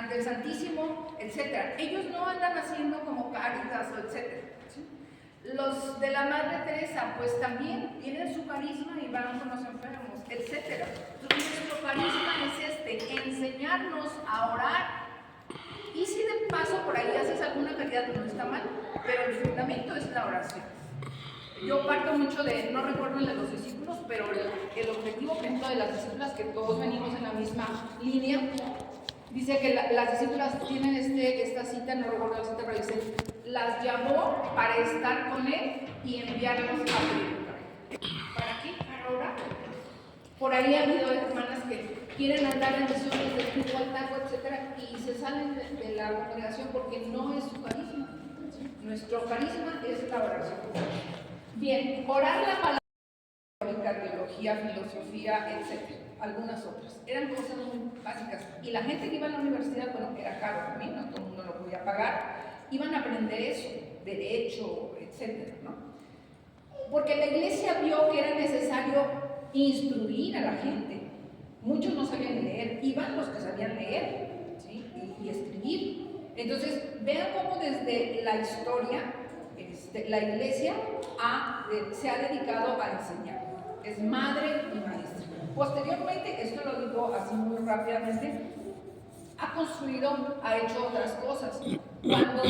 ante el Santísimo, etc. Ellos no andan haciendo como Cáritas o etc. ¿Sí? Los de la Madre Teresa, pues también tienen su carisma y van con los enfermos, etc. Entonces, nuestro carisma es enseñarnos a orar. Y si de paso por ahí haces alguna caridad, no está mal, pero el fundamento es la oración. Yo parto mucho de, no recuerdo el de los discípulos, pero el objetivo, por ejemplo, de las discípulas, que todos venimos en la misma línea, dice que las discípulas tienen esta cita, no recuerdo la cita, pero dice, las llamó para estar con él y enviarlos a predicar. ¿Para qué? Para orar. Por ahí ha habido hermanas que quieren andar en misiones de espiritual taco, etcétera, y se salen de la congregación porque no es su carisma. Nuestro carisma es la oración. Bien, orar la palabra, teología, filosofía, etcétera, algunas otras. Eran cosas muy básicas. Y la gente que iba a la universidad, bueno, era caro también, no todo el mundo lo podía pagar, iban a aprender eso, derecho, etcétera, ¿no? Porque la iglesia vio que era necesario instruir a la gente. Muchos no sabían leer, iban los que sabían leer, ¿sí? y escribir. Entonces, vean cómo desde la historia la iglesia se ha dedicado a enseñar. Es madre y maestra. Posteriormente, esto lo digo así muy rápidamente, ha hecho otras cosas. Cuando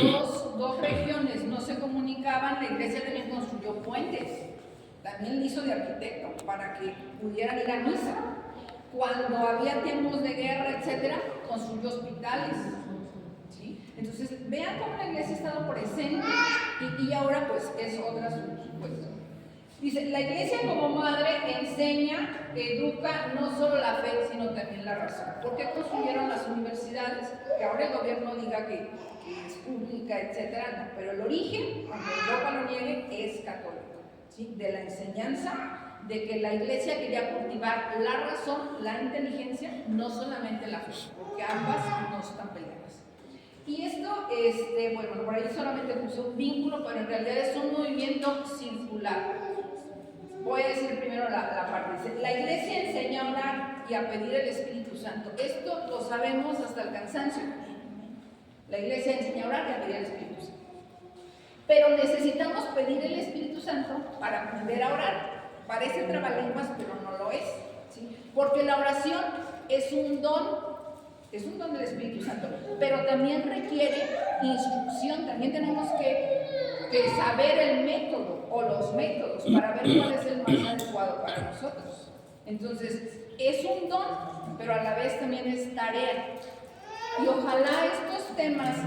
dos regiones no se comunicaban, la iglesia también construyó puentes. También lo hizo de arquitecto para que pudieran ir a misa. Cuando había tiempos de guerra, etcétera, construyó hospitales. ¿Sí? Entonces, vean cómo la iglesia ha estado presente y ahora pues es otra supuesto. Dice, la iglesia como madre enseña, educa no solo la fe, sino también la razón. ¿Por qué construyeron las universidades? Que ahora el gobierno diga que es pública, etcétera, no, pero el origen, aunque Europa lo niegue, es católico, ¿sí? De la enseñanza de que la iglesia quería cultivar la razón, la inteligencia, no solamente la fe, porque ambas no están peleadas. Y esto, bueno, por ahí solamente puse un vínculo, pero en realidad es un movimiento circular. Voy a decir primero la parte. Dice, la iglesia enseña a orar y a pedir el Espíritu Santo. Esto lo sabemos hasta el cansancio. La iglesia enseña a orar y a pedir el Espíritu Santo. Pero necesitamos pedir el Espíritu Santo para aprender a orar. Parece trabalenguas, pero no lo es, ¿sí? Porque la oración es un don del Espíritu Santo, pero también requiere instrucción. También tenemos que saber el método o los métodos para ver cuál es el más adecuado para nosotros. Entonces, es un don, pero a la vez también es tarea. Y ojalá estos temas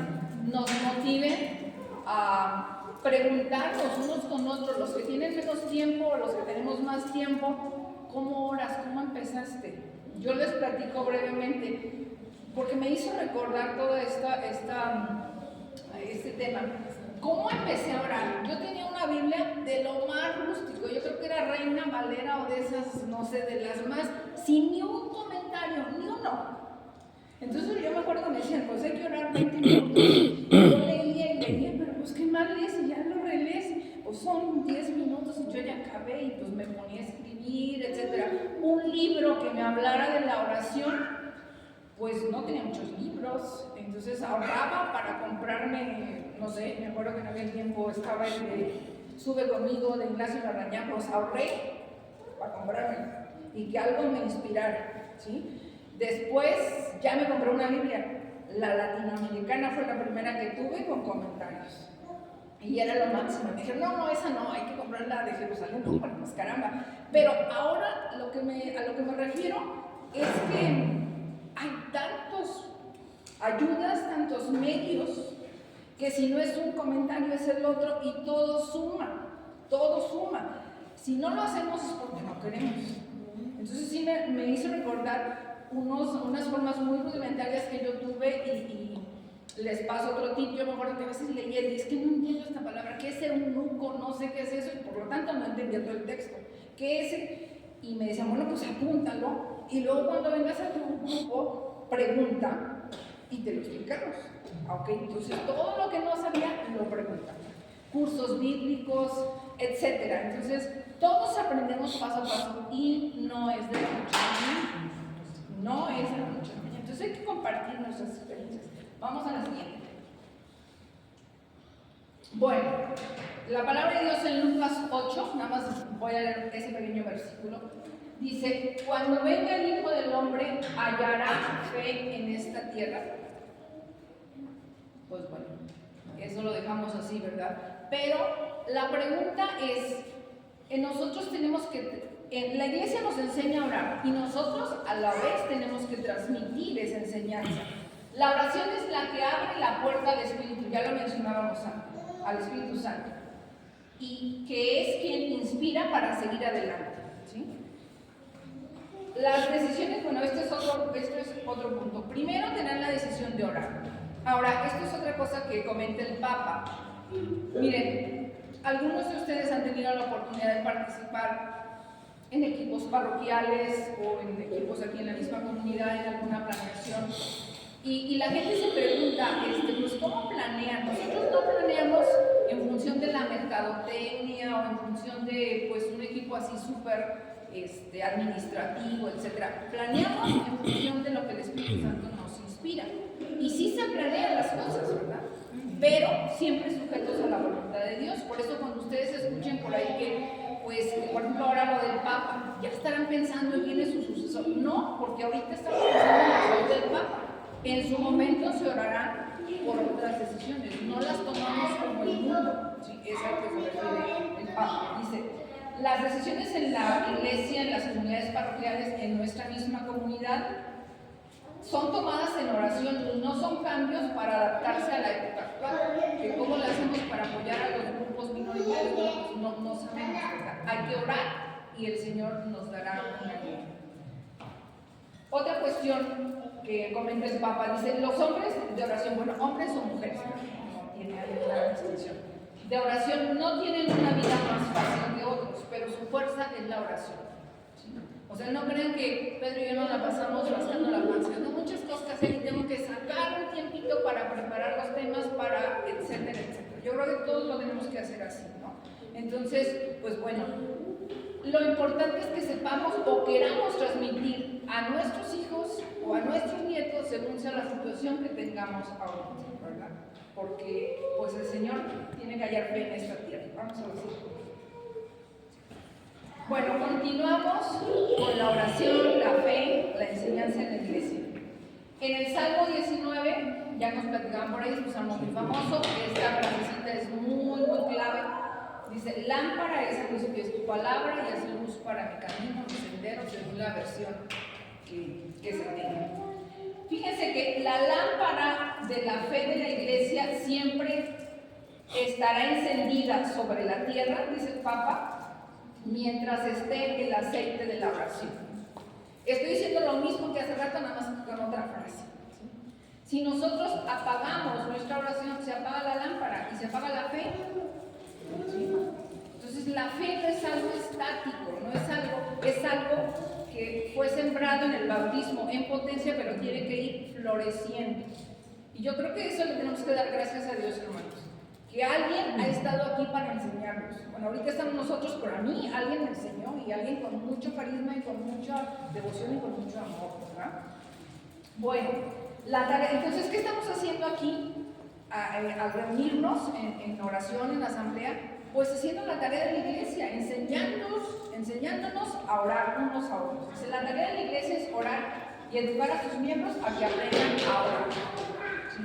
nos motiven a preguntarnos unos con otros, los que tienen menos tiempo o los que tenemos más tiempo, ¿cómo oras? ¿Cómo empezaste? Yo les platico brevemente, porque me hizo recordar todo este tema. ¿Cómo empecé a orar? Yo tenía una Biblia de lo más rústico, yo creo que era Reina Valera o de esas, no sé, de las más, sin ni un comentario, ni uno. Entonces yo me acuerdo que me decían, pues hay que orar 20 minutos. Yo leía, pero pues qué mal lees y ya lo relees. Pues son 10 minutos y yo ya acabé y pues me ponía a escribir, etc. Un libro que me hablara de la oración, pues no tenía muchos libros, entonces ahorraba para comprarme, no sé, me acuerdo que en aquel tiempo estaba el de Sube conmigo de Ignacio Larrañaga, pues ahorré para comprarme y que algo me inspirara, ¿sí? Después ya me compré una Biblia, la latinoamericana fue la primera que tuve con comentarios y era lo máximo. Me dijeron, no, esa no, hay que comprar la de Jerusalén, no, pues caramba. Pero ahora a lo que me refiero es que hay tantos ayudas, tantos medios, que si no es un comentario es el otro y todo suma, todo suma. Si no lo hacemos es porque no queremos. Entonces sí me hizo recordar unas formas muy rudimentarias que yo tuve y les paso otro tip. Yo me acuerdo que a veces leía y es que no entiendo esta palabra, ¿qué es eunuco? No sé qué es eso y por lo tanto no entendía todo el texto. ¿Qué es? Y me decían, bueno, pues apúntalo y luego cuando vengas a tu grupo, pregunta y te lo explicamos. ¿Ok? Entonces todo lo que no sabía lo preguntaba. Cursos bíblicos, etcétera. Entonces todos aprendemos paso a paso y no es de la noche a la mañana. No es de la noche a la mañana. Entonces hay que compartirnos nuestras experiencias. Vamos a la siguiente. Bueno, la palabra de Dios en Lucas 8, nada más voy a leer ese pequeño versículo. Dice, cuando venga el Hijo del Hombre, ¿hallará fe en esta tierra? Pues bueno, eso lo dejamos así, ¿verdad? Pero la pregunta es, nosotros tenemos que, la iglesia nos enseña a orar y nosotros a la vez tenemos que transmitir esa enseñanza. La oración es la que abre la puerta al Espíritu, ya lo mencionábamos antes, al Espíritu Santo, y que es quien inspira para seguir adelante, ¿sí? Las decisiones, bueno, esto es otro punto. Primero, tener la decisión de orar. Ahora, esto es otra cosa que comenta el Papa. Miren, algunos de ustedes han tenido la oportunidad de participar en equipos parroquiales o en equipos aquí en la misma comunidad, en alguna planeación. Y la gente se pregunta, pues, ¿cómo planean? Nosotros no planeamos en función de la mercadotecnia o en función de, pues, un equipo así súper administrativo, etc. Planeamos en función de lo que el Espíritu Santo nos inspira. Y sí se planean las cosas, ¿verdad? Pero siempre sujetos a la voluntad de Dios. Por eso cuando ustedes escuchen por ahí que, pues, por ejemplo, ahora lo del Papa, ya estarán pensando en quién es su sucesor. No, porque ahorita estamos pensando en la salud del Papa. En su momento se orarán por otras decisiones, no las tomamos como el mundo, ¿sí? Es a lo que se refiere el Papa. Dice, las decisiones en la iglesia, en las comunidades parroquiales, en nuestra misma comunidad, son tomadas en oración y no son cambios para adaptarse a la época actual. Que cómo lo hacemos para apoyar a los grupos minoritarios, no sabemos, ¿verdad? Hay que orar y el Señor nos dará una guía. Otra cuestión que comenta el Papa, dice, los hombres de oración, bueno, hombres o mujeres, no tiene ahí una distinción, de oración no tienen una vida más fácil que otros, pero su fuerza es la oración, ¿sí? O sea, no crean que Pedro y yo nos la pasamos rascando la panza, tengo muchas cosas que hacer y tengo que sacar un tiempito para preparar los temas, para etcétera, etcétera. Yo creo que todos lo tenemos que hacer así, ¿no? Entonces, pues bueno, lo importante es que sepamos o queramos transmitir a nuestros hijos o a nuestros nietos según sea la situación que tengamos ahorita, ¿verdad? Porque pues el Señor tiene que hallar fe en esta tierra. Vamos a decir. Bueno, continuamos con la oración, la fe, la enseñanza en la iglesia. En el Salmo 19, ya nos platicaban por ahí, es un salmo muy famoso, esta frasecita es muy clave. Dice, lámpara es a mis pies tu palabra y es luz para mi camino, mi sendero, según la versión que se tenga. Fíjense que la lámpara de la fe de la iglesia siempre estará encendida sobre la tierra, dice el Papa, mientras esté el aceite de la oración. Estoy diciendo lo mismo que hace rato, nada más con otra frase. ¿Sí? Si nosotros apagamos nuestra oración, se apaga la lámpara y se apaga la fe. ¿Sí? Entonces la fe no es algo estático, es algo que fue sembrado en el bautismo en potencia, pero tiene que ir floreciendo. Y yo creo que eso le tenemos que dar gracias a Dios, hermanos, que alguien ha estado aquí para enseñarnos. Bueno, ahorita estamos nosotros, pero a mí alguien me enseñó, y alguien con mucho carisma y con mucha devoción y con mucho amor, ¿verdad? Bueno, la tarea, entonces, ¿qué estamos haciendo aquí? Al reunirnos en oración, en la asamblea, pues haciendo la tarea de la iglesia, enseñándonos a orar unos a otros. Entonces, la tarea de la iglesia es orar y educar a sus miembros a que aprendan a orar. ¿Sí?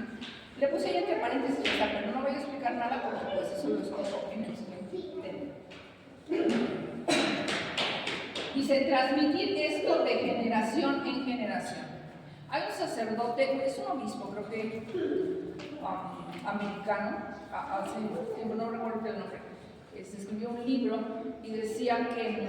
Le puse ahí entre paréntesis, pero no voy a explicar nada porque pues eso lo explico en el siguiente tema. Dice, transmitir esto de generación en generación. Hay un sacerdote, es un obispo, creo que americano, hace tiempo, no recuerdo el nombre, escribió un libro y decía que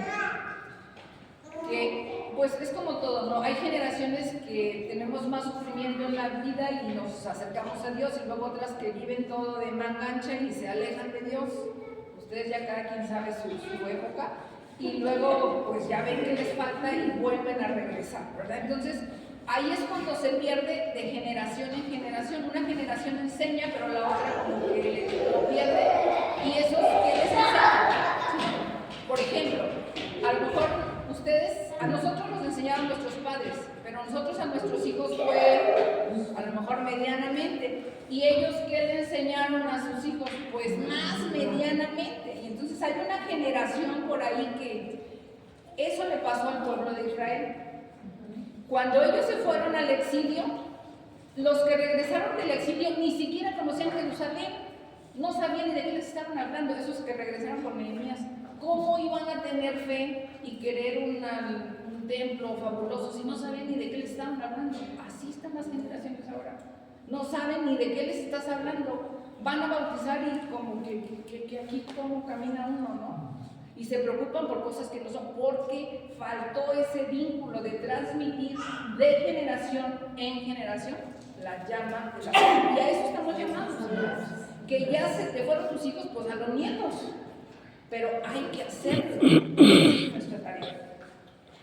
pues es como todo, ¿no? Hay generaciones que tenemos más sufrimiento en la vida y nos acercamos a Dios, y luego otras que viven todo de manga ancha y se alejan de Dios. Ustedes ya cada quien sabe su época, y luego pues ya ven que les falta y vuelven a regresar, ¿verdad? Entonces ahí es cuando se pierde de generación en generación. Una generación enseña, pero la otra como que lo pierde, y eso es que les enseña. Por ejemplo, a lo mejor a nosotros nos enseñaron nuestros padres, pero nosotros a nuestros hijos fue, a lo mejor medianamente. ¿Y ellos qué le enseñaron a sus hijos? Pues más medianamente. Y entonces hay una generación por ahí que eso le pasó al pueblo de Israel. Cuando ellos se fueron al exilio, los que regresaron del exilio ni siquiera conocían Jerusalén, no sabían ni de qué les estaban hablando, esos que regresaron con Nehemías. ¿Cómo iban a tener fe y querer un templo fabuloso si no sabían ni de qué les estaban hablando? Así están las generaciones ahora. No saben ni de qué les estás hablando. Van a bautizar y como que aquí cómo camina uno, ¿no? Y se preocupan por cosas que no son, porque faltó ese vínculo de transmitir de generación en generación la llama de la fe. Y a eso estamos llamados, que ya se te fueron tus hijos, pues a los nietos. Pero hay que hacerlo, es nuestra tarea.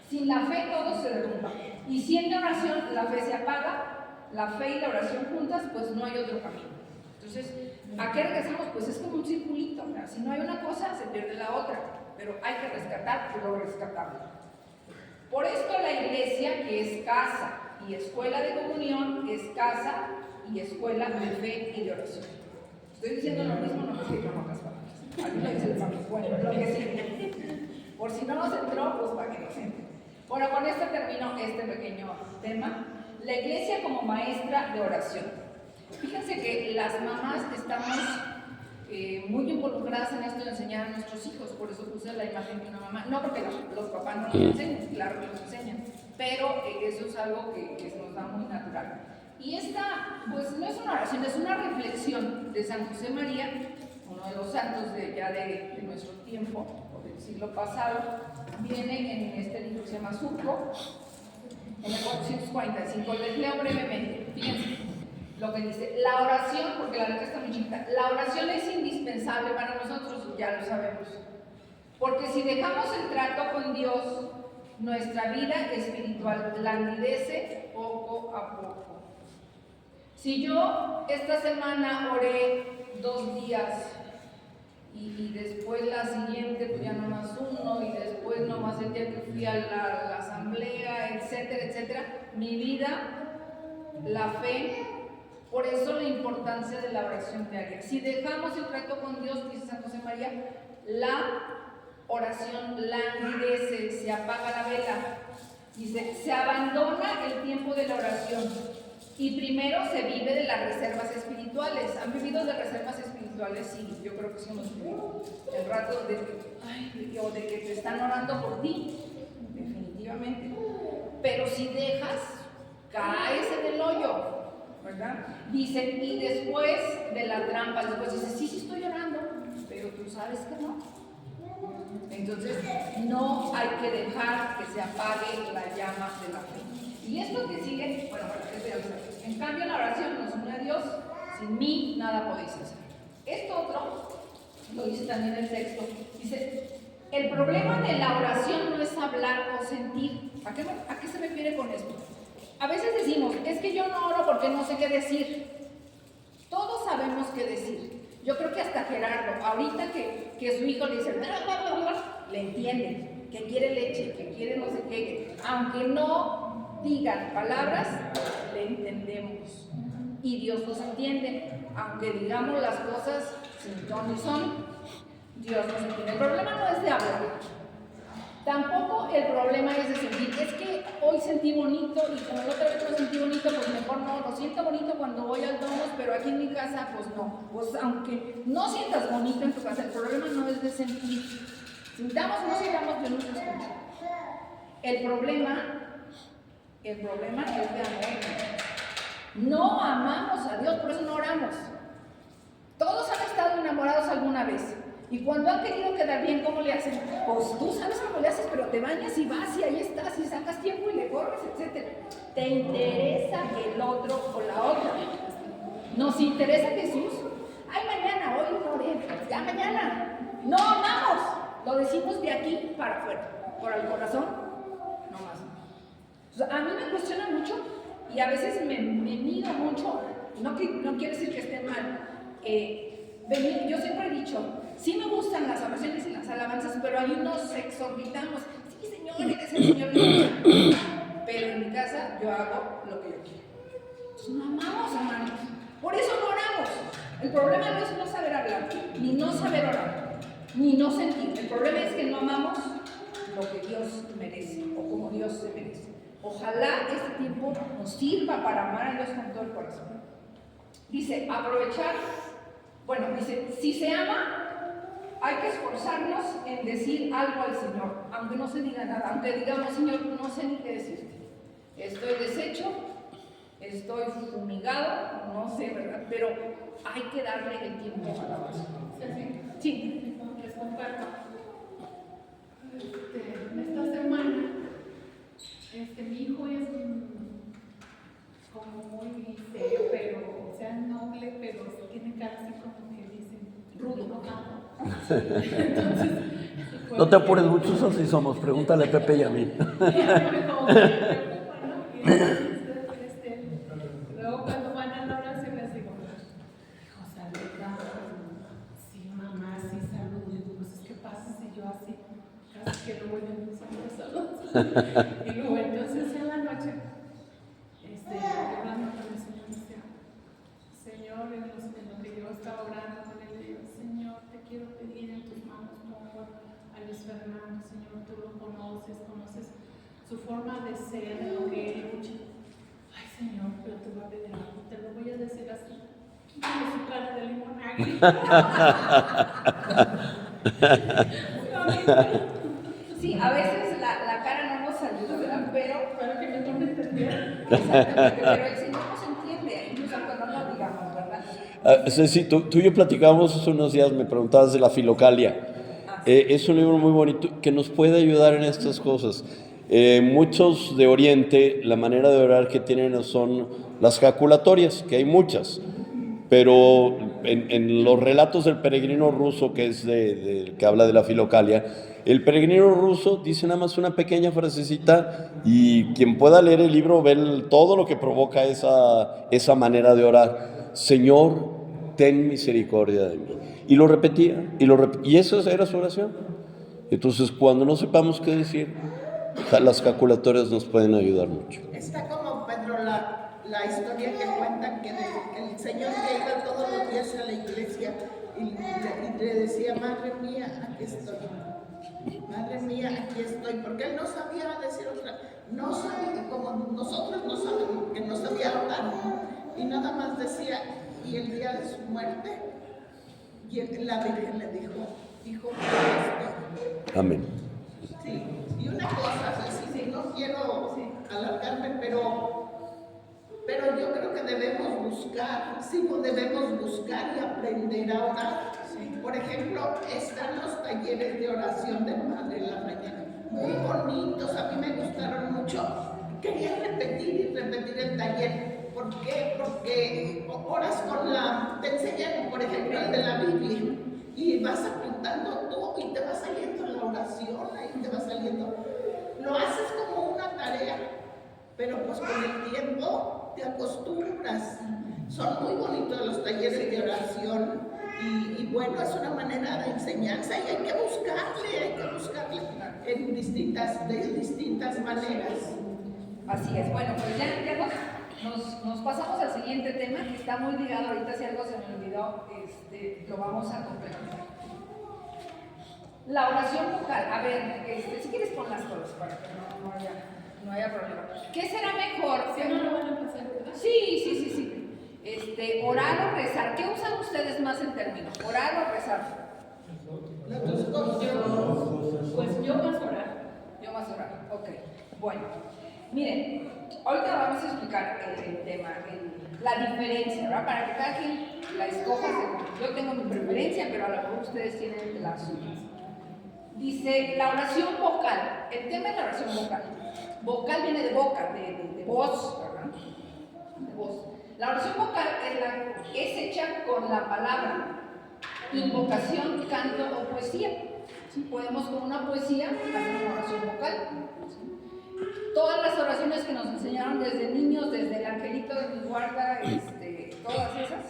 Sin la fe todo se derrumba. Y si en la oración la fe se apaga, la fe y la oración juntas, pues no hay otro camino. Entonces, ¿a qué regresamos? Pues es como un circulito, ¿verdad? Si no hay una cosa, se pierde la otra. Pero hay que rescatar lo rescatable. Por esto la iglesia, que es casa y escuela de comunión, es casa y escuela de fe y de oración. Estoy diciendo lo mismo, no me estoy con otras palabras. A mí me dice el papi, bueno, lo que sí. Por si no nos entró, pues para que nos entre. Bueno, con esto termino este pequeño tema. La iglesia como maestra de oración. Fíjense que las mamás estamos muy involucradas en esto de enseñar a nuestros hijos, por eso puse la imagen de una mamá. No porque los papás no nos enseñan, claro que nos enseñan, pero eso es algo que nos da muy natural. Y esta, pues no es una oración, es una reflexión de San José María, uno de los santos de nuestro tiempo, o del siglo pasado. Viene en este libro que se llama Surco, en el 445. Les leo brevemente, fíjense lo que dice. La oración, porque la letra está muy chiquita, la oración es indispensable para nosotros, ya lo sabemos, porque si dejamos el trato con Dios, nuestra vida espiritual languidece poco a poco. Si yo esta semana oré 2 días y después la siguiente pues ya nomás uno, y después nomás el día que fui a la asamblea, etcétera, etcétera, mi vida, la fe. Por eso la importancia de la oración diaria. Si dejamos el trato con Dios, dice San José María, la oración languidece, se apaga la vela. Dice, se abandona el tiempo de la oración y primero se vive de las reservas espirituales. ¿Han vivido de reservas espirituales? Sí, yo creo que sí hemos vivido. El rato de que te están orando por ti, definitivamente. Pero si dejas, caes en el hoyo, ¿verdad? Dice, y después de la trampa, después dice, sí estoy orando, pero tú sabes que no. Entonces, no hay que dejar que se apague la llama de la fe. Y esto que sigue, bueno, esto ya lo sabes. En cambio, la oración nos une a Dios, sin mí nada podéis hacer. Esto otro, lo dice también el texto, dice, el problema de la oración no es hablar o sentir. ¿A qué se refiere con esto? A veces decimos, es que yo no oro porque no sé qué decir. Todos sabemos qué decir. Yo creo que hasta Gerardo, ahorita que su hijo le dice, le entiende, que quiere leche, que quiere no sé qué, aunque no digan palabras, le entendemos. Y Dios nos entiende, aunque digamos las cosas sin ton ni son, Dios nos entiende. El problema no es de hablar. Tampoco el problema es de sentir, es que hoy sentí bonito y como la otra vez no sentí bonito, pues mejor no, lo siento bonito cuando voy al Domos, pero aquí en mi casa, pues no. Pues aunque no sientas bonito en tu casa, el problema no es de sentir. Sintamos o no sintamos, Dios nos escucha. El problema es de amor. No amamos a Dios, por eso no oramos. Todos han estado enamorados alguna vez. Y cuando han querido quedar bien, ¿cómo le hacen? Pues tú sabes cómo le haces, pero te bañas y vas y ahí estás y sacas tiempo y le corres, etc. Te interesa el otro o la otra. ¿Nos interesa Jesús? Ay, mañana, hoy no oré, ya mañana. No amamos. Lo decimos de aquí para afuera. Por el corazón, no más. O sea, a mí me cuestiona mucho y a veces me mido mucho. No quiere decir que esté mal. Yo siempre he dicho, sí me gustan las oraciones y las alabanzas, pero ahí nos exorbitamos. Sí, Señor, eres el Señor. Pero en mi casa yo hago lo que yo quiero. Entonces no amamos, hermanos. Por eso no oramos. El problema no es no saber hablar, ni no saber orar, ni no sentir. El problema es que no amamos lo que Dios merece o como Dios se merece. Ojalá este tiempo nos sirva para amar a Dios con todo el corazón. Dice, aprovechar, dice, si se ama, hay que esforzarnos en decir algo al Señor, aunque no se diga nada, aunque digamos, Señor, no sé ni qué decirte. Estoy deshecho, estoy fumigado, no sé, ¿verdad? Pero hay que darle el tiempo a la oración. Sí. Les comparto. Esta semana, mi hijo es como muy serio, pero, o sea, noble, pero tiene cara así como que dicen, rudo, enojado. Entonces, no te apures, muchos así somos, pregúntale a Pepe y a mí. Como que me preocupa, ¿no? Y luego cuando van a la oración les digo, hijo, saluda, sí, mamá, sí, saludo. Y digo, pues es que pasa si yo así, casi que no voy a empezar los saludos. Y luego entonces en la noche, hablando con el Señor, dice, Señor, en lo que yo estaba orando con él, le digo, Señor, te quiero pedir en tus manos, pongo a Luis Fernando, Señor, tú lo conoces su forma de ser, de lo que él lucha. Ay, Señor, pero te voy a pedir algo, te lo voy a decir así. Quítale su cara de limonaje. Sí, a veces la cara no nos ayuda, ¿verdad? Pero que me tome entender. Exactamente, pero el Señor nos entiende, incluso cuando no lo digamos, ¿verdad? Ceci, tú y yo platicábamos hace unos días, me preguntabas de la Filocalia. Es un libro muy bonito que nos puede ayudar en estas cosas. Muchos de Oriente, la manera de orar que tienen son las jaculatorias, que hay muchas, pero en los relatos del peregrino ruso, que es que habla de la Filocalia, el peregrino ruso dice nada más una pequeña frasecita y quien pueda leer el libro ve todo lo que provoca esa manera de orar. Señor, ten misericordia de mí. Y lo repetía, y esa era su oración. Entonces, cuando no sepamos qué decir, las jaculatorias nos pueden ayudar mucho. Está como Pedro la historia que cuentan que el Señor que iba todos los días a la iglesia y le decía, Madre mía, aquí estoy. Madre mía, aquí estoy. Porque él no sabía decir otra. No sabía, como nosotros no sabemos, que no sabía orar. Y nada más decía, y el día de su muerte, y la Virgen le dijo, hijo, aquí estoy. Amén. Sí, y una cosa, sí, no quiero alargarme, pero yo creo que debemos buscar y aprender a orar. Sí. Por ejemplo, están los talleres de oración del Padre en la mañana, muy bonitos, a mí me gustaron mucho. Quería repetir el taller. ¿Por qué? Porque oras te enseñan, por ejemplo, el de la Biblia, y vas apuntando tú y te va saliendo la oración, ahí te va saliendo. Lo haces como una tarea, pero pues con el tiempo te acostumbras. Son muy bonitos los talleres de oración y bueno, es una manera de enseñanza y hay que buscarle de distintas maneras. Así es. Bueno, pues ya nos pasamos al siguiente tema que está muy ligado. Ahorita, si algo se me olvidó, lo vamos a complementar. La oración vocal. A ver, si quieres ponlas todas para que no haya problema. ¿Qué será mejor? Si no lo van a pasar, ¿verdad? Sí. Orar o rezar. ¿Qué usan ustedes más en términos? ¿Orar o rezar? Yo más orar. Yo más orar. Ok. Bueno. Miren, ahorita vamos a explicar el tema, la diferencia, ¿verdad? Para que cada quien la escoja según. Yo tengo mi preferencia, pero a lo mejor ustedes tienen las suyas. Dice la oración vocal. El tema es la oración vocal. Vocal viene de boca, de voz, ¿verdad? De voz. La oración vocal es hecha con la palabra, invocación, canto o poesía. ¿Sí? Podemos con una poesía hacer una oración vocal. Todas las oraciones que nos enseñaron desde niños, desde el angelito de mi guarda, todas esas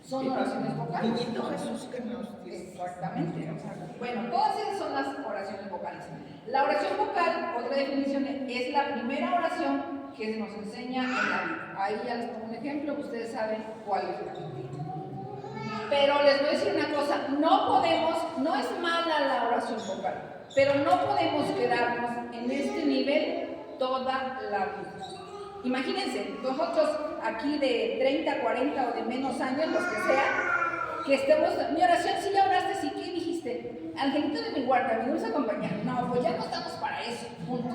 son oraciones vocales. Niñito Jesús que nos dio. Exactamente. Bueno, todas esas son las oraciones vocales. La oración vocal, otra definición, es la primera oración que nos enseña en la vida. Ahí ya les pongo un ejemplo, ustedes saben cuál es la Biblia. Pero les voy a decir una cosa, no es mala la oración vocal, pero no podemos quedarnos en este nivel toda la vida. Imagínense, nosotros aquí de 30, 40 o de menos años, los que sean, que estemos, mi oración, si ya oraste, sí, ¿qué dijiste? Angelito de mi guarda, mi dulce compañero. No, pues ya no estamos para eso, punto.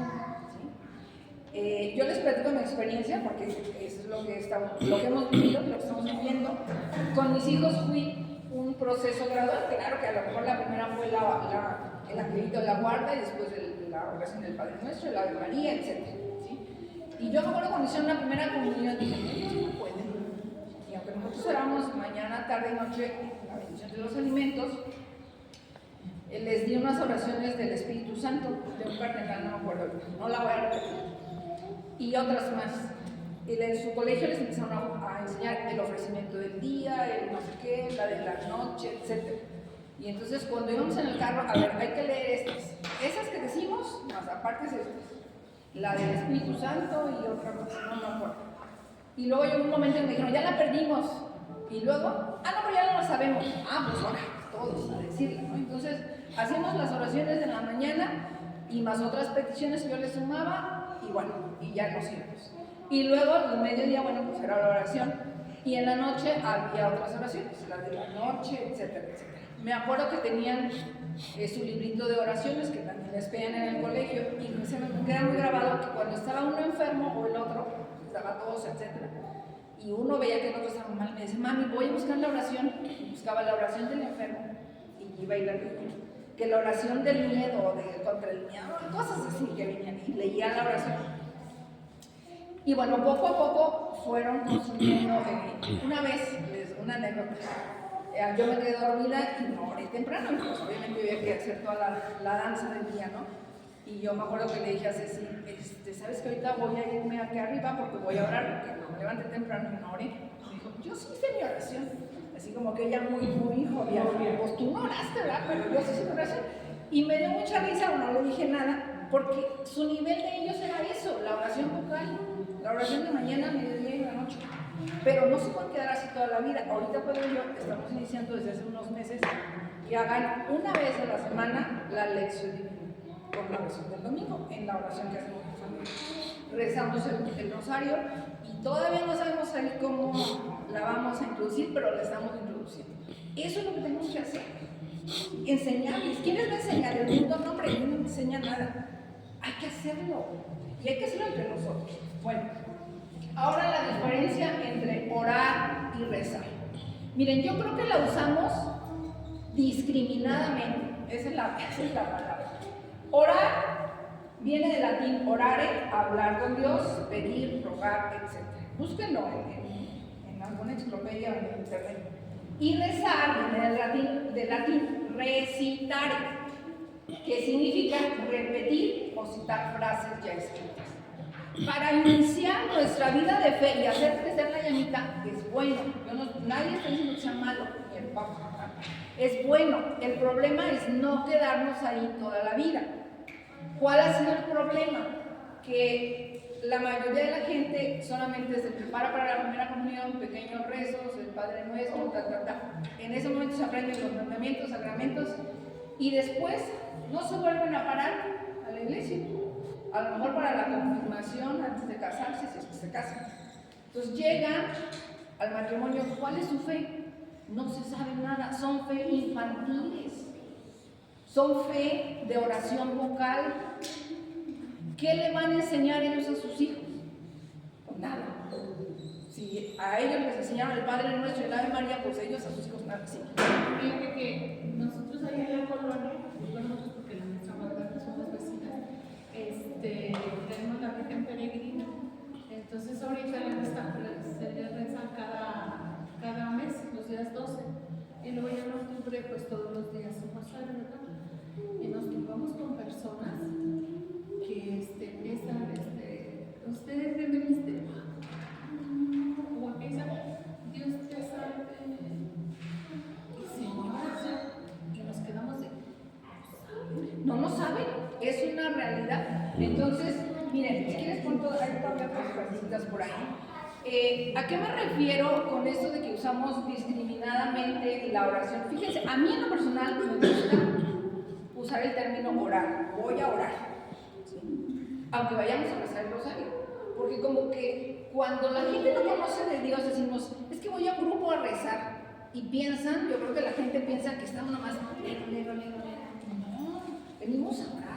¿Sí? Yo les platico mi experiencia, porque es lo que hemos vivido, lo que estamos viviendo. Con mis hijos fui un proceso gradual, claro que a lo mejor la primera fue el Angelito de la guarda, y después la oración del Padre Nuestro, la Ave María, etc. ¿Sí? Y yo me acuerdo cuando hicieron la primera comunión, dije, no pueden. Y aunque nosotros oramos mañana, tarde y noche, la bendición de los alimentos, les di unas oraciones del Espíritu Santo, de un cardenal, no me acuerdo, no la voy a repetir, y otras más. Y en su colegio les empezaron a enseñar el ofrecimiento del día, el no sé qué, la de la noche, etc. Y entonces cuando íbamos en el carro, a ver, hay que leer estas. Esas que decimos, más aparte es estas. La del Espíritu Santo y otra más, no me acuerdo. Y luego llegó un momento en que me dijeron, ya la perdimos. Y luego, no, pero ya no la sabemos. Pues ahora, todos a decirla, ¿no? Entonces, hacíamos las oraciones de la mañana y más otras peticiones que yo les sumaba, y bueno, y ya nos íbamos. Y luego, al mediodía, bueno, pues era la oración. Y en la noche había otras oraciones, la de la noche, etcétera, etcétera. Me acuerdo que tenían su librito de oraciones que también les pedían en el colegio, y se me queda muy grabado que cuando estaba uno enfermo o el otro, estaba tos, etcétera, y uno veía que el otro estaba mal, me decía, mami, voy a buscar la oración, y buscaba la oración del enfermo, y iba y la leía. Que la oración del miedo, contra el miedo, cosas así que venían, y leía la oración. Y bueno, poco a poco fueron construyendo. Una vez, una anécdota, yo me quedé dormida y no oré temprano, pues obviamente había que hacer toda la danza del día, ¿no? Y yo me acuerdo que le dije a Ceci, ¿sabes que ahorita voy a irme aquí arriba porque voy a orar? Porque no me levanté temprano y no oré. Me dijo, yo sí hice mi oración. Así como que ella muy jovial, pues tú no oraste, ¿verdad? Pero yo sí hice mi oración. Y me dio mucha risa, no le dije nada, porque su nivel de ellos era eso, la oración vocal, la oración de mañana, mediodía y la noche. Pero no se pueden quedar así toda la vida. Ahorita Pedro y yo estamos iniciando desde hace unos meses que hagan una vez a la semana la lección divina, con la oración del domingo, en la oración que hacemos los amigos. Rezamos el rosario y todavía no sabemos ahí cómo la vamos a introducir, pero la estamos introduciendo. Eso es lo que tenemos que hacer. Enseñarles. ¿Quién les va a enseñar? El mundo no, hombre, no enseña nada. Hay que hacerlo. Y hay que hacerlo entre nosotros. Bueno, ahora la diferencia entre orar y rezar. Miren, yo creo que la usamos discriminadamente. Esa es la palabra. Orar viene del latín orare, hablar con Dios, pedir, rogar, etc. Búsquenlo en alguna enciclopedia o en internet. Y rezar viene del latín recitare, que significa repetir o citar frases ya escritas. Para iniciar nuestra vida de fe y hacer crecer la llamita es bueno. Nadie está diciendo que sea malo, ni el Papa. Es bueno. El problema es no quedarnos ahí toda la vida. ¿Cuál ha sido el problema? Que la mayoría de la gente solamente se prepara para la primera comunión, pequeños rezos, el Padre Nuestro, En ese momento se aprenden los mandamientos, sacramentos, y después no se vuelven a parar a la iglesia. A lo mejor para la confirmación antes de casarse, si es que se casan. Entonces llegan al matrimonio. ¿Cuál es su fe? No se sabe nada. Son fe infantiles. Son fe de oración vocal. ¿Qué le van a enseñar ellos a sus hijos? Nada. Si a ellos les enseñaron el Padre Nuestro y el Ave María, pues ellos a sus hijos nada. Sí. Fíjate que nosotros ahí en la colonia, nosotros porque la nuestra madre son las vecinas, tenemos la Virgen Peregrina. Entonces ahorita se les reza cada mes, los días 12. Y luego ya en octubre, pues todos los días su rosario, ¿verdad? Y nos topamos con personas que empiezan, ustedes deben o empiezan, Dios te salve. Y señora, que nos quedamos de no lo saben, es una realidad. Entonces, miren, si quieres pon hay todavía otras frasecitas por ahí. ¿A qué me refiero con esto de que usamos discriminadamente la oración? Fíjense, a mí en lo personal me gusta usar el término orar. Voy a orar, ¿sí? Aunque vayamos a rezar el rosario. Porque como que cuando la gente no conoce de Dios decimos, es que voy a un grupo a rezar. Y piensan, yo creo que la gente piensa que estamos nomás lero. No, venimos a orar.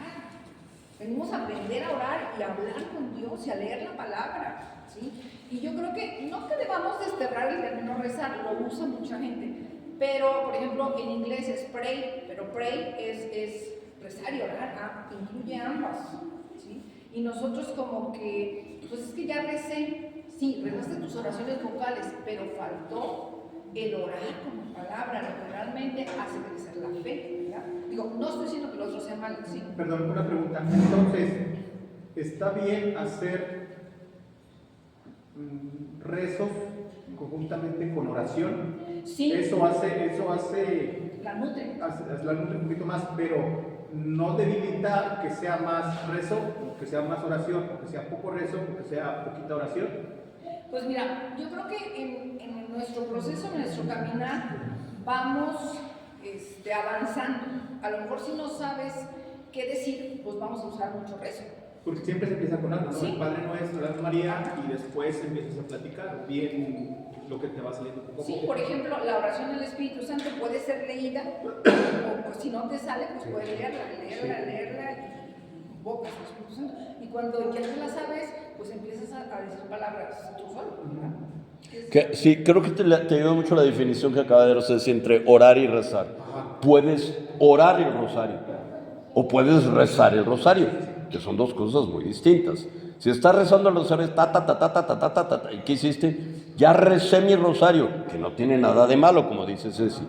Venimos a aprender a orar y a hablar con Dios y a leer la palabra, ¿sí? Y yo creo que no que debamos desterrar el término rezar, lo usa mucha gente, pero por ejemplo en inglés es pray, pero pray es rezar y orar, incluye ambas, ¿sí? Y nosotros como que, pues es que ya recé, sí, rezaste tus oraciones vocales, pero faltó el orar con la palabra, lo que realmente hace crecer la fe, ¿verdad? Digo, no estoy diciendo que lo otro sea malo, ¿sí? Perdón, una pregunta. Entonces, ¿está bien hacer rezos conjuntamente con oración? Sí. Eso hace La nutre. la nutre un poquito más, pero no debilita que sea más rezo, o que sea más oración, o que sea poco rezo, o que sea poquita oración. Pues mira, yo creo que en nuestro proceso, en nuestro caminar, vamos avanzando. A lo mejor si no sabes qué decir, pues vamos a usar mucho rezo. Porque siempre se empieza con algo, ¿no? Sí. El Padre Nuestro, la Ave María, y después empiezas a platicar bien lo que te va saliendo poco a poco. Sí, por ejemplo, la oración del Espíritu Santo puede ser leída, o si no te sale, pues puedes leerla y invocas al Espíritu Santo. Y cuando ya te la sabes, pues empiezas a decir palabras tú solo, ¿verdad? Sí, creo que te ayuda mucho la definición que acaba de dar Ceci entre orar y rezar. Puedes orar el rosario o puedes rezar el rosario, que son dos cosas muy distintas. Si estás rezando el rosario, ¿y qué hiciste? Ya recé mi rosario, que no tiene nada de malo, como dice Ceci.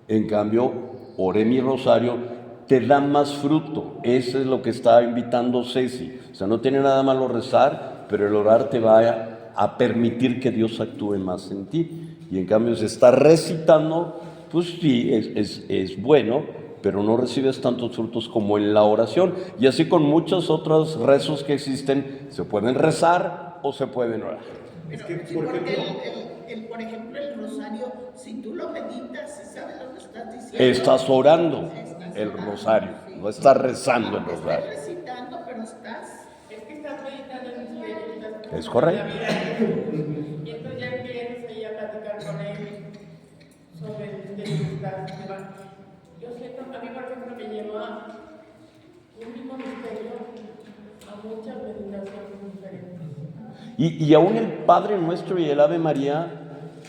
En cambio, oré mi rosario, te da más fruto. Eso es lo que está invitando Ceci. O sea, no tiene nada malo rezar, pero el orar te va a permitir que Dios actúe más en ti. Y en cambio, si estás recitando, pues sí, es bueno, pero no recibes tantos frutos como en la oración. Y así con muchos otros rezos que existen, se pueden rezar o se pueden orar. Es que, Sí, por porque ejemplo, por ejemplo, el rosario, si tú lo meditas, si sabes lo que estás diciendo. Estás orando Estás el orando, rosario, sí. no estás rezando el Estás rosario. recitando, pero estás. Es que estás meditando en sus leyes. Es correcto. Y entonces ya empiezas ahí a platicar con él sobre el dificultad. Yo siento, a mí por ejemplo me lleva un mismo misterio a muchas meditaciones diferentes. Y aún el Padre Nuestro y el Ave María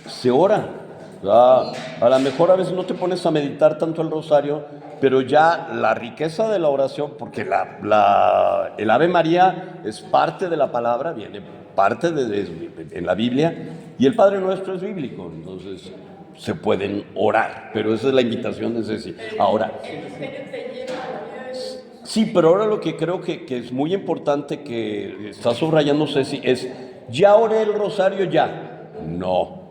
se oran. A lo mejor a veces no te pones a meditar tanto el rosario, pero ya la riqueza de la oración, porque el Ave María es parte de la palabra, viene parte en la Biblia, y el Padre Nuestro es bíblico, entonces se pueden orar, pero esa es la invitación de Ceci. Ahora, El misterio te lleva a la vida de Jesús. sí, pero ahora lo que creo que es muy importante que está subrayando Ceci es, ¿ya oré el rosario ya? No,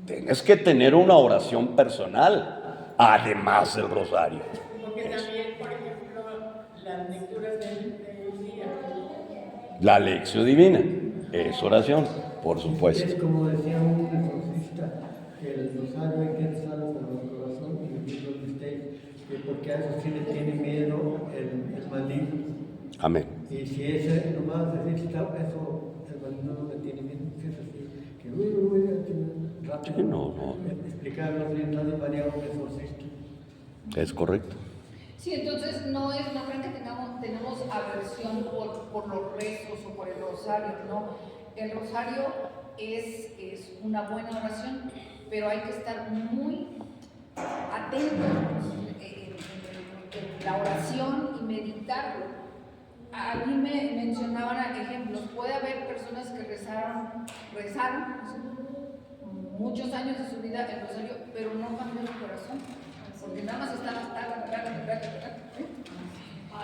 tienes que tener una oración personal, además del rosario. Porque también, por ejemplo, las lecturas del día. La lección divina es oración, por Es supuesto. como decía un exorcista, que el rosario hay que rezarlo con el corazón y vivir los misterios, que porque a eso sí le tiene miedo el maligno. Amén. Y si ese nomás necesita eso, el maligno no le tiene miedo, que es así, que rápido. Sí, no. Explicarlo bien, nadie María un exorcista. Es correcto. Sí, entonces no crean que tenemos aversión por los rezos o por el rosario, no. El rosario es una buena oración, pero hay que estar muy atentos en la oración y meditarlo. A mí me mencionaban ejemplos, puede haber personas que rezaron muchos años de su vida el rosario, pero no cambió su corazón, porque nada más estaba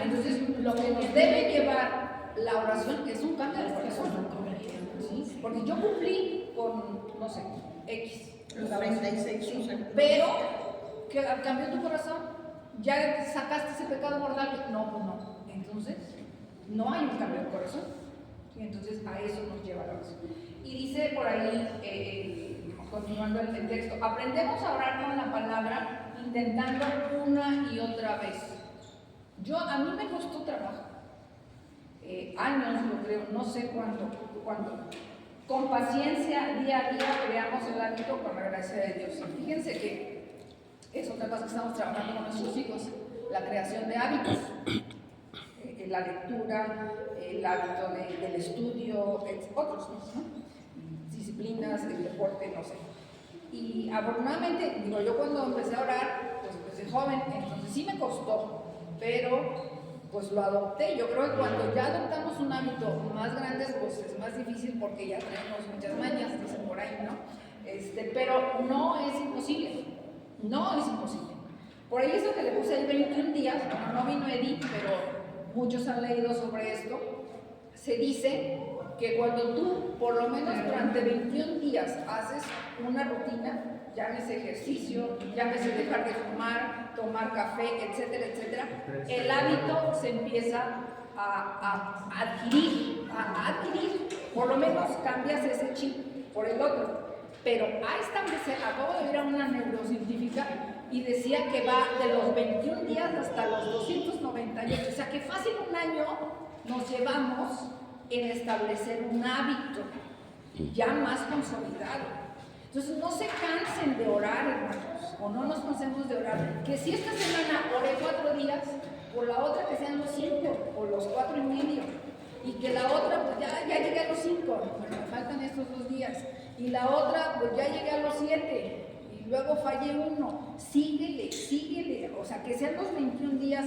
Entonces, lo que nos debe llevar la oración es un cambio de corazón, ¿sí? Porque yo cumplí con, no sé, X, Los 36 ¿sí? Pero que cambió tu corazón, ya sacaste ese pecado mortal, no, pues no. Entonces, no hay un cambio de corazón. Y entonces a eso nos lleva la oración. Y dice por ahí, continuando el texto, aprendemos a orar con la palabra intentando una y otra vez. A mí me costó trabajo, años yo creo, no sé cuánto. Con paciencia, día a día, creamos el hábito con la gracia de Dios. Y fíjense que es otra cosa que estamos trabajando con nuestros hijos, la creación de hábitos. La lectura, el hábito del estudio, otros, ¿no? Disciplinas, el deporte, no sé. Y afortunadamente, digo, yo cuando empecé a orar, pues empecé joven, entonces sí me costó, pero pues lo adopté. Yo creo que cuando ya adoptamos un hábito más grande, pues es más difícil porque ya tenemos muchas mañas, dicen por ahí, ¿no? Pero no es imposible, no es imposible. Por ahí eso que le puse el 21 días, no vino Edith, pero muchos han leído sobre esto, se dice que cuando tú por lo menos durante 21 días haces una rutina, llámese ejercicio, llámese dejar de fumar, tomar café, etcétera, etcétera, el hábito se empieza a adquirir, por lo menos cambias ese chip por el otro. Pero a establecer, acabo de ver a una neurocientífica y decía que va de los 21 días hasta los 298, o sea que fácil un año nos llevamos en establecer un hábito ya más consolidado. Entonces no se cansen de orar, hermanos, o no nos cansemos de orar, que si esta semana oré 4 días, por la otra que sean los 5 o los 4 y medio, y que la otra pues ya llegué a los 5, bueno, me faltan estos 2 días, y la otra pues ya llegué a los 7, y luego fallé 1, síguele, o sea que sean los 21 días.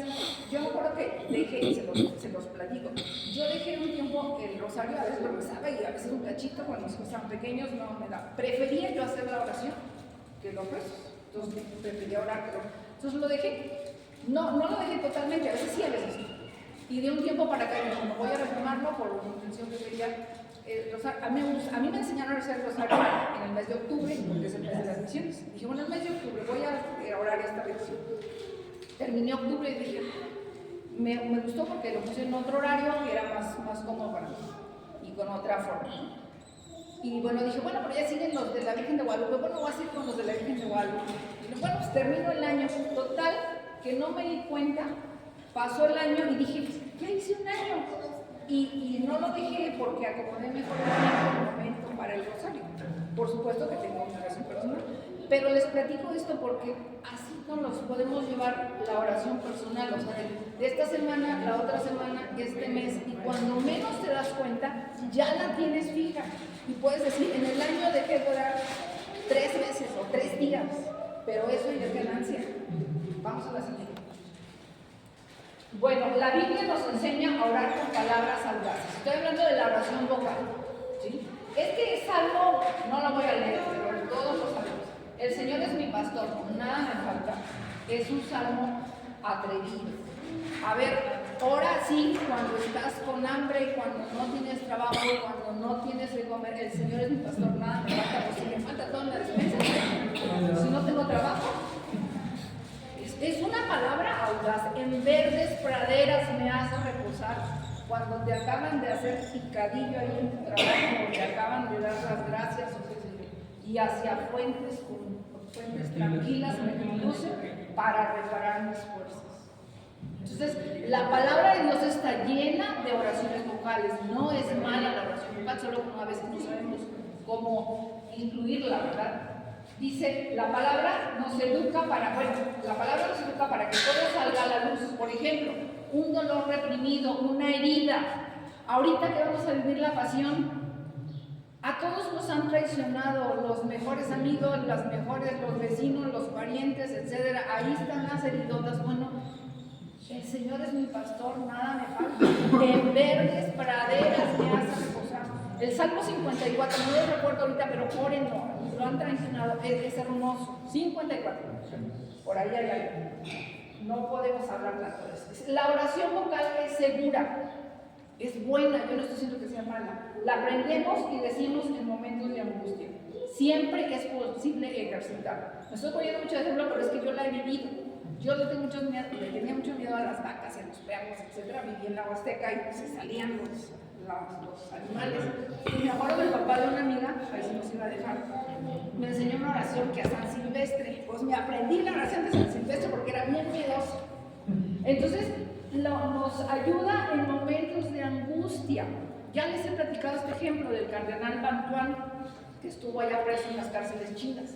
Yo me acuerdo que dejé, se los platico, yo dejé un tiempo el rosario, a veces lo rezaba y a veces un cachito cuando mis hijos estaban pequeños, no me da, prefería yo hacer la oración que los rezos, entonces prefería orar, pero entonces lo dejé, no lo dejé totalmente, a veces sí, a veces no. Y de un tiempo para acá, como voy a retomarlo por la intención que quería, a mí me enseñaron a hacer el rosario en el mes de octubre, porque es el mes de las misiones. Dije, bueno, el mes de octubre voy a orar esta vez. Terminé octubre y dije, me gustó porque lo puse en otro horario que era más cómodo para mí y con otra forma. Y bueno, dije, bueno, pero ya siguen los de la Virgen de Guadalupe, bueno, voy a seguir con los de la Virgen de Guadalupe. Y dije, bueno, pues termino el año. Total, que no me di cuenta, pasó el año y dije, ya hice un año. Y no lo dejé porque acomodé mejor el momento para el rosario. Por supuesto que tengo una oración personal, pero les platico esto porque así nos podemos llevar la oración personal, o sea, de esta semana, la otra semana, este mes, y cuando menos te das cuenta, ya la tienes fija. Y puedes decir, en el año dejé de orar 3 veces o 3 días, pero eso ya es ganancia. Vamos a la siguiente. Bueno, la Biblia nos enseña a orar con palabras audaces. Estoy hablando de la oración vocal, ¿sí? Este salmo no lo voy a leer, pero todos lo sabemos. El Señor es mi pastor, nada me falta. Es un salmo atrevido. A ver, ora sí cuando estás con hambre, cuando no tienes trabajo, cuando no tienes que comer. El Señor es mi pastor, nada me falta. Pues si me falta todo en la despensa, si no tengo trabajo. Es una palabra audaz. En verdes praderas me hace reposar. Cuando te acaban de hacer picadillo ahí en tu trabajo, o te acaban de dar las gracias, o qué sé yo, y hacia fuentes tranquilas me conduce para reparar mis fuerzas. Entonces, la palabra de Dios está llena de oraciones vocales. No es mala la oración vocal, solo que a veces no sabemos cómo incluirla, ¿verdad? Dice, la palabra nos educa para que todo salga a la luz. Por ejemplo, un dolor reprimido, una herida. Ahorita que vamos a vivir la pasión, a todos nos han traicionado los mejores amigos, los vecinos, los parientes, etc. Ahí están las heridotas. Bueno, el Señor es mi pastor, nada me falta. En verdes praderas me hace reposar. El Salmo 54, no lo recuerdo ahorita, pero órenlo, lo han traicionado, es hermoso. 54, por ahí hay algo. No podemos hablar tanto de eso. La oración vocal es segura, es buena, yo no estoy diciendo que sea mala. La aprendemos y decimos en momentos de angustia. Siempre es posible ejercitarla. Me estoy poniendo mucho de ejemplo, pero es que yo la he vivido. Yo le tenía mucho miedo a las vacas y a los perros, etcétera. Viví en la Huasteca y se salían los animales. Y me acuerdo del papá de una amiga, ahí se nos iba a dejar, me enseñó una oración que a San Silvestre, pues me aprendí la oración de San Silvestre porque era bien miedosa. Entonces, nos ayuda en momentos de angustia. Ya les he platicado este ejemplo del cardenal Bantuán, que estuvo allá preso en las cárceles chinas.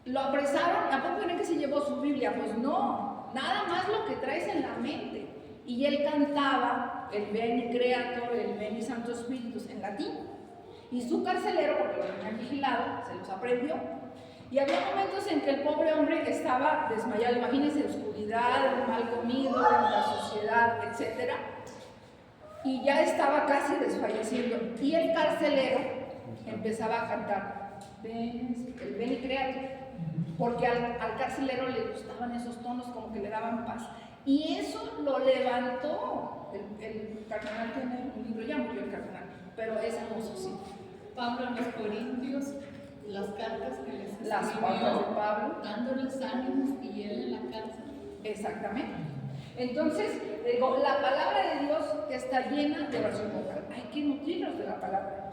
Lo apresaron, ¿a poco creen que se llevó su Biblia? Pues no, nada más lo que traes en la mente. Y él cantaba el Veni Creator, el Veni Santo Spiritus en latín. Y su carcelero, porque lo tenían vigilado, se los aprendió. Y había momentos en que el pobre hombre estaba desmayado, imagínense, oscuridad, mal comido, la sociedad, etc. Y ya estaba casi desfalleciendo. Y el carcelero empezaba a cantar el Veni Creator, porque al carcelero le gustaban esos tonos, como que le daban paz. Y eso lo levantó. El cardenal tiene un libro, ya murió el cardenal, pero es hermoso, sí. Pablo a los Corintios, las cartas que les escribió, Las cartas de Pablo, dándoles ánimos, y él en la cárcel. exactamente. Entonces, digo, la palabra de Dios está llena de oración vocal. Hay que nutrirnos de la palabra.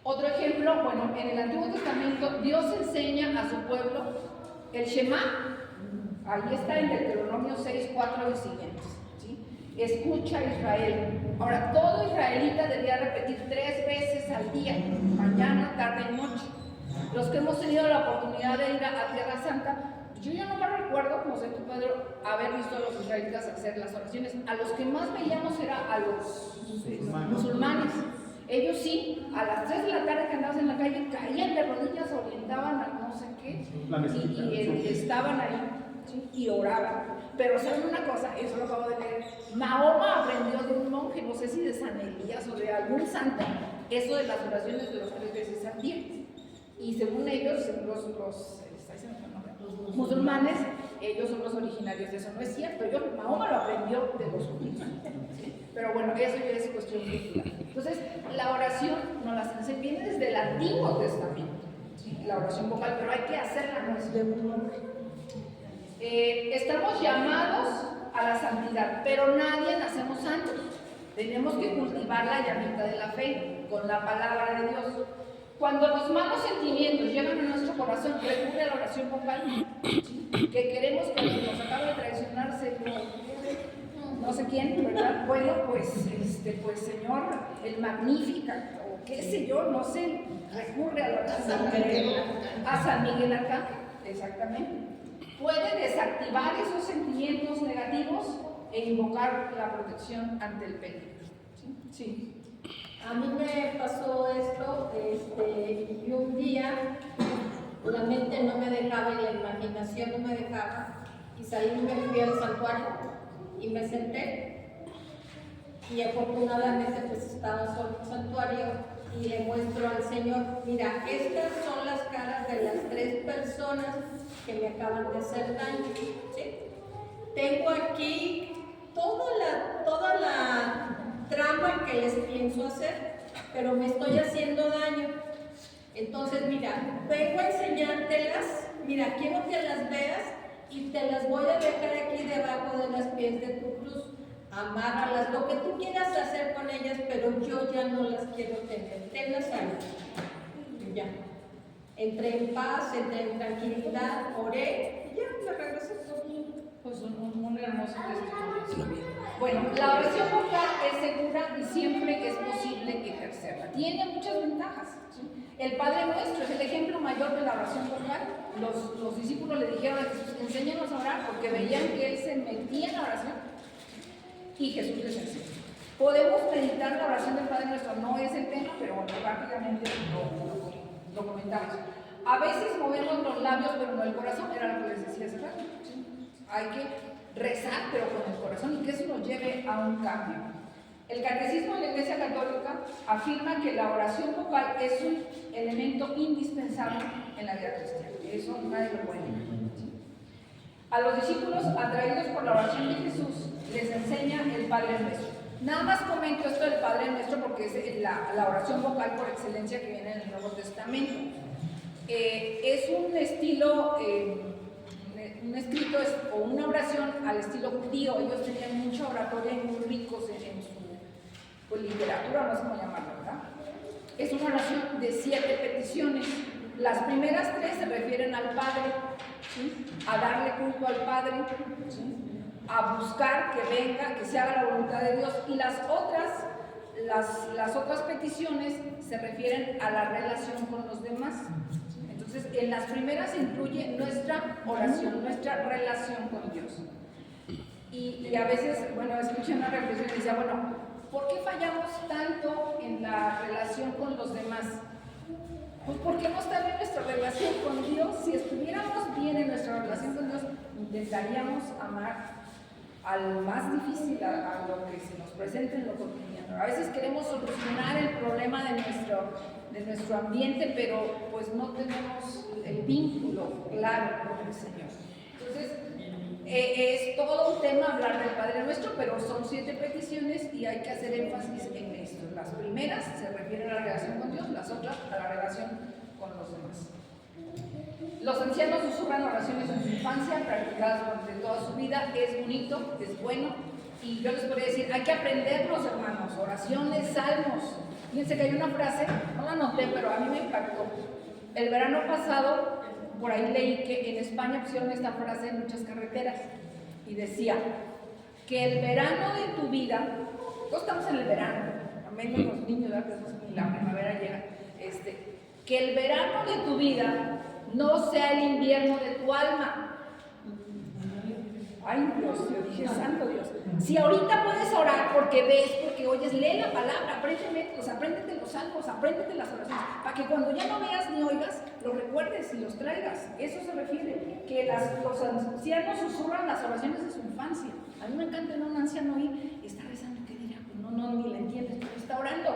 Otro ejemplo, bueno, en el Antiguo Testamento Dios enseña a su pueblo el Shema. Ahí está en Deuteronomio 6, 4 y siguientes, ¿sí? Escucha Israel. Ahora, todo israelita debía repetir 3 veces al día, mañana, tarde y noche. Los que hemos tenido la oportunidad de ir a Tierra Santa, yo ya no me recuerdo, como sé tú, Pedro, haber visto a los israelitas hacer las oraciones. A los que más veíamos era a los musulmanes. Ellos sí, a las 3 de la tarde que andabas en la calle, caían de rodillas, orientaban a no sé qué, y estaban ahí, ¿sí? Y oraban. Pero saben una cosa, eso lo acabo de leer, Mahoma aprendió de un monje, no sé si de San Elías o de algún santo, eso de las oraciones de los 3 veces al día. Y según ellos, los musulmanes, ellos son los originarios de eso. No es cierto, Mahoma lo aprendió de los judíos, ¿sí? Pero bueno, eso ya es cuestión cultural. Entonces, la oración nos la enseña, viene desde el Antiguo Testamento, ¿sí? La oración vocal, pero hay que hacerla, no es de un hombre. Estamos llamados a la santidad, pero nadie nacemos santos. Tenemos que cultivar la llamita de la fe con la palabra de Dios. Cuando los malos sentimientos llegan a nuestro corazón, recurre a la oración vocal, ¿sí? Que queremos que nos acabe de traicionarse, no sé quién, ¿verdad? Bueno, pues Señor, el Magnífica, o qué sé yo, no sé, recurre a la oración a San Miguel Arcángel, exactamente. Puede desactivar esos sentimientos negativos e invocar la protección ante el peligro. ¿Sí? Sí. A mí me pasó esto, y un día la mente no me dejaba y la imaginación no me dejaba, y salí, me fui al santuario y me senté, y afortunadamente pues estaba solo el santuario, y le muestro al Señor, mira, estas son las caras de las 3 personas que me acaban de hacer daño, ¿sí? Tengo aquí toda la trama que les pienso hacer, pero me estoy haciendo daño. Entonces, mira, vengo a enseñártelas, mira, quiero que las veas y te las voy a dejar aquí debajo de las pies de tu cruz. Amárralas, lo que tú quieras hacer con ellas, pero yo ya no las quiero tener. Tenlas ahí. Ya. Entré en paz, entré en tranquilidad, oré y ya me regresé. Pues un hermoso testimonio. Bueno, la oración vocal es segura y siempre es posible ejercerla. Tiene muchas ventajas, ¿sí? El Padre Nuestro es el ejemplo mayor de la oración vocal. Los discípulos le dijeron a Jesús, enséñanos a orar, porque veían que Él se metía en la oración y Jesús les enseñó. Podemos meditar la oración del Padre Nuestro, no es el tema, pero bueno, rápidamente lo comentamos. A veces movemos los labios, pero no el corazón, era lo que les decía hace rato, ¿sí? Hay que rezar, pero con el corazón, y que eso nos lleve a un cambio. El Catecismo de la Iglesia Católica afirma que la oración vocal es un elemento indispensable en la vida cristiana. Eso nadie lo puede negar, ¿sí? A los discípulos atraídos por la oración de Jesús les enseña el Padre Nuestro. Nada más comento esto del Padre Nuestro porque es la oración vocal por excelencia que viene en el Nuevo Testamento. Es un estilo un escrito o una oración al estilo judío. Ellos tenían mucha oratoria y muy ricos en su pues, literatura, no sé cómo llamarlo, ¿verdad? Es una oración de 7 peticiones. Las primeras 3 se refieren al Padre, ¿sí? A darle culto al Padre, ¿sí? A buscar que venga, que se haga la voluntad de Dios. Y las otras peticiones se refieren a la relación con los demás. Entonces, en las primeras se incluye nuestra oración, nuestra relación con Dios. Y a veces, bueno, escuché una reflexión y decía, bueno, ¿por qué fallamos tanto en la relación con los demás? Pues porque no está bien nuestra relación con Dios. Si estuviéramos bien en nuestra relación con Dios, intentaríamos amar al más difícil, a lo que se nos presenta en lo cotidiano. A veces queremos solucionar el problema de nuestro ambiente, pero pues no tenemos el vínculo claro con el Señor. Entonces, es todo un tema hablar del Padre Nuestro, pero son 7 peticiones y hay que hacer énfasis en esto. Las primeras se refieren a la relación con Dios, las otras a la relación con los demás. Los ancianos susurran oraciones en su infancia, practicadas durante toda su vida. Es bonito, es bueno, y yo les podría decir, hay que aprenderlos, hermanos, oraciones, salmos. Fíjense que hay una frase, no la anoté, pero a mí me impactó. El verano pasado, por ahí leí que en España pusieron esta frase en muchas carreteras, y decía, que el verano de tu vida, todos estamos en el verano, a menos los niños, ¿verdad? Ni la primavera llega, que el verano de tu vida no sea el invierno de tu alma. Ay, Dios, yo dije, santo Dios. Si ahorita puedes orar porque ves, porque oyes, lee la palabra, apréndete los salmos, apréndete las oraciones, para que cuando ya no veas ni oigas, los recuerdes y los traigas. Eso se refiere, que los ancianos susurran las oraciones de su infancia. A mí me encanta ver a un anciano ahí y está rezando, ¿qué dirá? Pues no, ni le entiendes, pero está orando.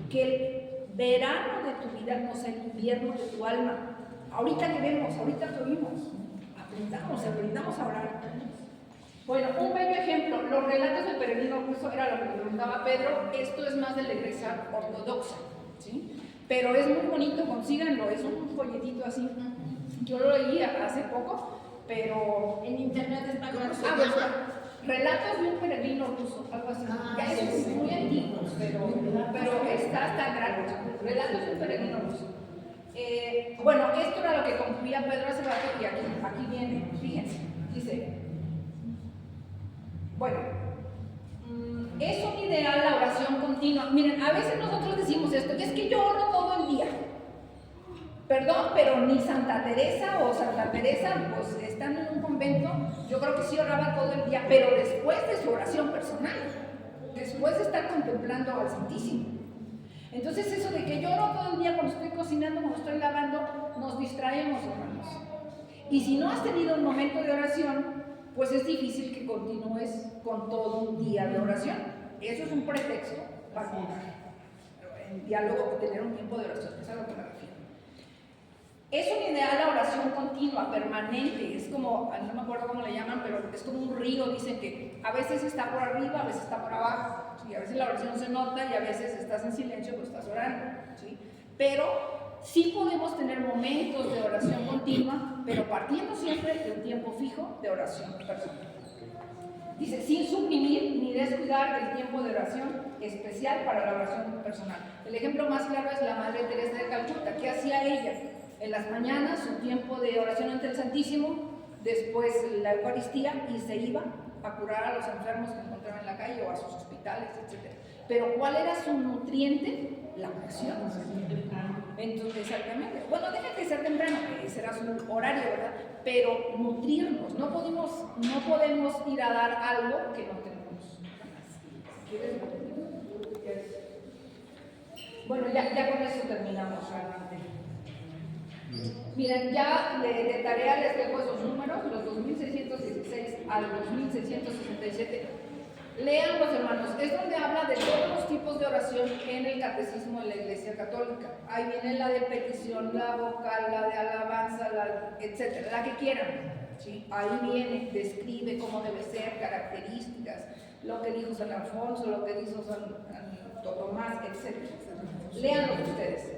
Que el verano de tu vida no sea el invierno de tu alma. Ahorita que vemos, ahorita que oímos, aprendamos a orar. Bueno, un bello ejemplo, los relatos del peregrino ruso, era lo que le preguntaba Pedro. Esto es más de la iglesia ortodoxa, ¿sí? Pero es muy bonito, consíganlo, es un folletito así. Yo lo leí hace poco, pero En internet está bueno, relatos de un peregrino ruso, algo así. Ya es muy antiguo, pero está grande. Relatos de un peregrino ruso. Bueno, esto era lo que concluía Pedro hace rato, y aquí viene, fíjense, dice, bueno, es un ideal la oración continua. Miren, a veces nosotros decimos esto, es que yo oro todo el día. Perdón, pero ni Santa Teresa pues estando en un convento, yo creo que sí oraba todo el día, pero después de su oración personal, después de estar contemplando al Santísimo. Entonces eso de que yo oro todo el día cuando estoy cocinando, cuando estoy lavando, nos distraemos, hermanos. Y si no has tenido un momento de oración, pues es difícil que continúes con todo un día de oración. Eso es un pretexto para en diálogo tener un tiempo de oración, es a lo que me refiero. Es un ideal la oración continua, permanente, es como, no me acuerdo cómo le llaman, pero es como un río. Dicen que a veces está por arriba, a veces está por abajo, ¿sí? A veces la oración se nota y a veces estás en silencio, pues estás orando, ¿sí? Pero sí podemos tener momentos de oración continua, pero partiendo siempre de un tiempo fijo de oración personal. Dice, sin suprimir ni descuidar el tiempo de oración especial para la oración personal. El ejemplo más claro es la Madre Teresa de Calcuta. ¿Qué hacía ella? En las mañanas, su tiempo de oración ante el Santísimo, después la Eucaristía, y se iba a curar a los enfermos que encontraba en la calle o a sus hospitales, etc. Pero ¿cuál era su nutriente? La oración. Entonces, exactamente. Bueno, deja que sea temprano, ese era su horario, ¿verdad? Pero nutrirnos, no podemos ir a dar algo que no tenemos. Bueno, ya con eso terminamos realmente. Miren, ya de tarea les dejo esos números, los 2616 al 2667. Léanlos, hermanos, es donde habla de todos los tipos de oración en el catecismo de la Iglesia Católica. Ahí viene la de petición, la vocal, la de alabanza, etcétera, la que quieran, ¿sí? Ahí viene, describe cómo debe ser, características, lo que dijo San Alfonso, lo que dijo Santo Tomás, etcétera. Léanlos ustedes.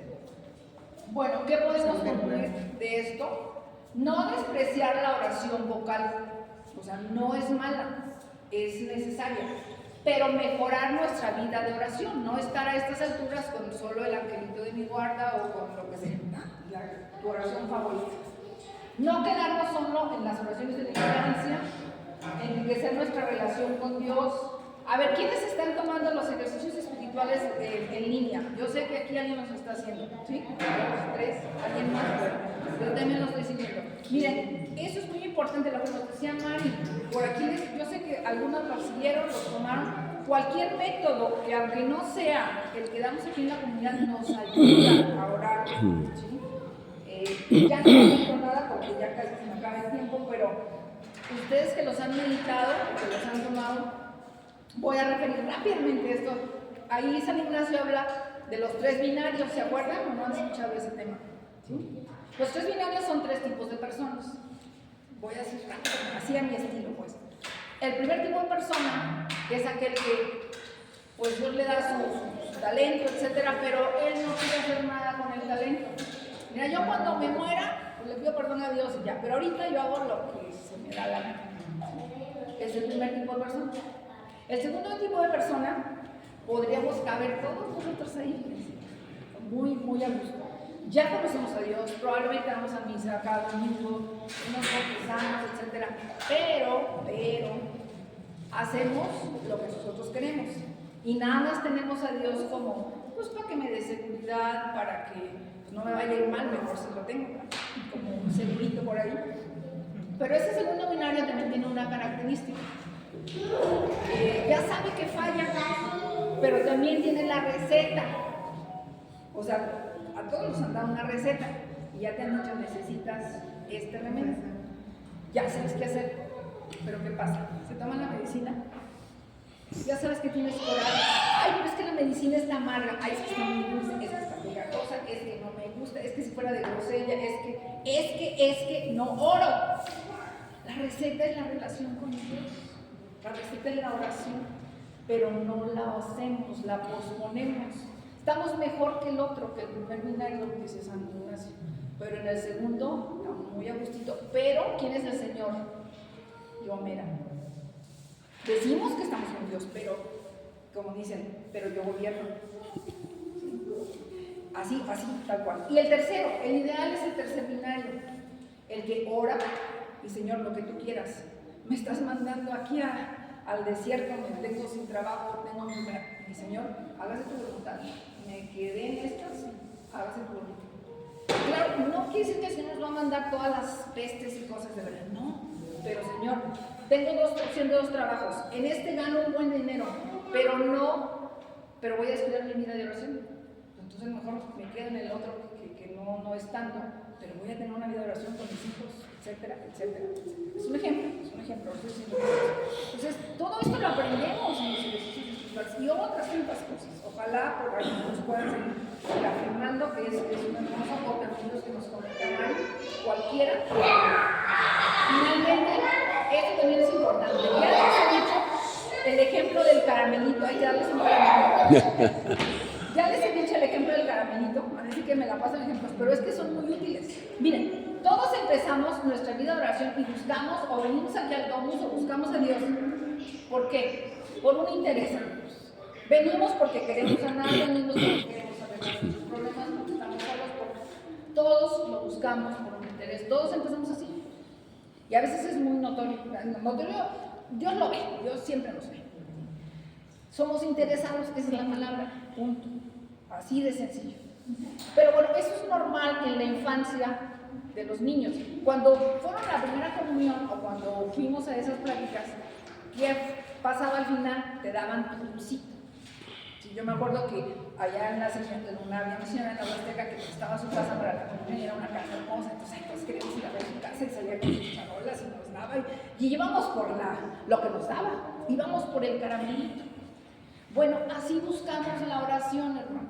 Bueno, ¿qué podemos concluir de esto? No despreciar la oración vocal, o sea, no es mala, es necesaria, pero mejorar nuestra vida de oración, no estar a estas alturas con solo el angelito de mi guarda o con lo que sea, tu oración favorita. No quedarnos solo en las oraciones de la iglesia, enriquecer nuestra relación con Dios. A ver, ¿quiénes están tomando los ejercicios espirituales en línea? Yo sé que aquí alguien los está haciendo, ¿sí? Los tres, alguien más, yo también lo estoy siguiendo. Miren, eso es muy importante lo que nos decía Mari. Por aquí, yo sé que algunos los siguieron, los tomaron. Cualquier método que, aunque no sea el que damos aquí en la comunidad, nos ayuda a orar, ¿sí? Ya no digo nada porque ya casi se me acaba el tiempo, pero ustedes que los han meditado, que los han tomado, voy a referir rápidamente esto. Ahí San Ignacio habla de los 3 binarios, ¿se acuerdan o no han escuchado ese tema? ¿Sí? Los 3 binarios son 3 tipos de personas. Voy a decir rápido, así a mi estilo, pues. El primer tipo de persona es aquel que, pues Dios le da su talento, etcétera, pero él no quiere hacer nada con el talento. Mira, yo cuando me muera, pues le pido perdón a Dios y ya, pero ahorita yo hago lo que se me da la gana. Es el primer tipo de persona. El segundo tipo de persona, podríamos caber todos nosotros ahí, muy a gusto. Ya conocemos a Dios, probablemente vamos a misa cada domingo, nos bautizamos, etc. Pero hacemos lo que nosotros queremos. Y nada más tenemos a Dios como, pues para que me dé seguridad, para que no me vaya a ir mal, mejor si lo tengo, como un segurito por ahí. Pero ese segundo binario también tiene una característica. Ya sabe que falla, pero también tiene la receta. O sea, a todos nos han dado una receta y ya te han dicho necesitas este remedio. Ya sabes qué hacer, pero ¿qué pasa? Se toman la medicina, ya sabes que tienes que orar. Ay, pero es que la medicina está amarga. Ay, es que está muy dulce, es que está pegajosa, es que no me gusta, es que si fuera de grosella, es que no oro. La receta es la relación con Dios. La receta es la oración, pero no la hacemos, la posponemos. Estamos mejor que el otro, que el primer binario, dice San Ignacio, pero en el segundo estamos muy a gustito. Pero, ¿quién es el Señor? Yo, mira. Decimos que estamos con Dios, pero, como dicen, pero yo gobierno. Así, tal cual. Y el tercero, el ideal es el tercer binario, el que ora y Señor, lo que tú quieras. Me estás mandando aquí al desierto, me tengo sin trabajo, tengo mi Señor, hágase tu voluntad. Me quedé en estas, hágase tu voluntad. Claro, no quiere decir que el Señor nos va a mandar todas las pestes y cosas de verdad, no. Pero Señor, tengo dos trabajos, en este gano un buen dinero, pero voy a descuidar mi vida de oración. Entonces mejor me quedo en el otro que no es tanto, pero voy a tener una vida de oración con mis hijos, etcétera, etcétera. Es un ejemplo. Entonces, todo esto lo aprendemos en los ejercicios espirituales y otras tantas cosas. Ojalá por ahí nos puedan seguir afirmando que es un hermoso contenido que nos comentan cualquiera. Finalmente, esto también es importante. Ya les he dicho el ejemplo del caramelito. Hay que darles un caramelito. Ya les he dicho el ejemplo del caramelito, así que me la paso en ejemplos, pero es que son muy útiles. Miren, todos empezamos nuestra vida de oración y buscamos, o venimos aquí al domus, o buscamos a Dios. ¿Por qué? Por un interés. Venimos porque queremos sanar, venimos porque queremos arreglar nuestros problemas, porque estamos solos, porque todos lo buscamos por un interés. Todos empezamos así. Y a veces es muy notorio. Dios lo ve, Dios siempre nos ve. Somos interesados, esa es la palabra, punto. Así de sencillo. Pero bueno, eso es normal en la infancia de los niños. Cuando fueron a la primera comunión o cuando fuimos a esas pláticas, ¿qué pasaba al final? Te daban tu dulcito. Sí, yo me acuerdo que allá en la señora, en una señora en la Huasteca que estaba su casa para la comunión y era una casa hermosa, entonces pues queríamos ir a ver su casa y salía con sus charolas y nos daba y íbamos por lo que nos daba, íbamos por el caramelito. Bueno, así buscamos la oración, hermanos.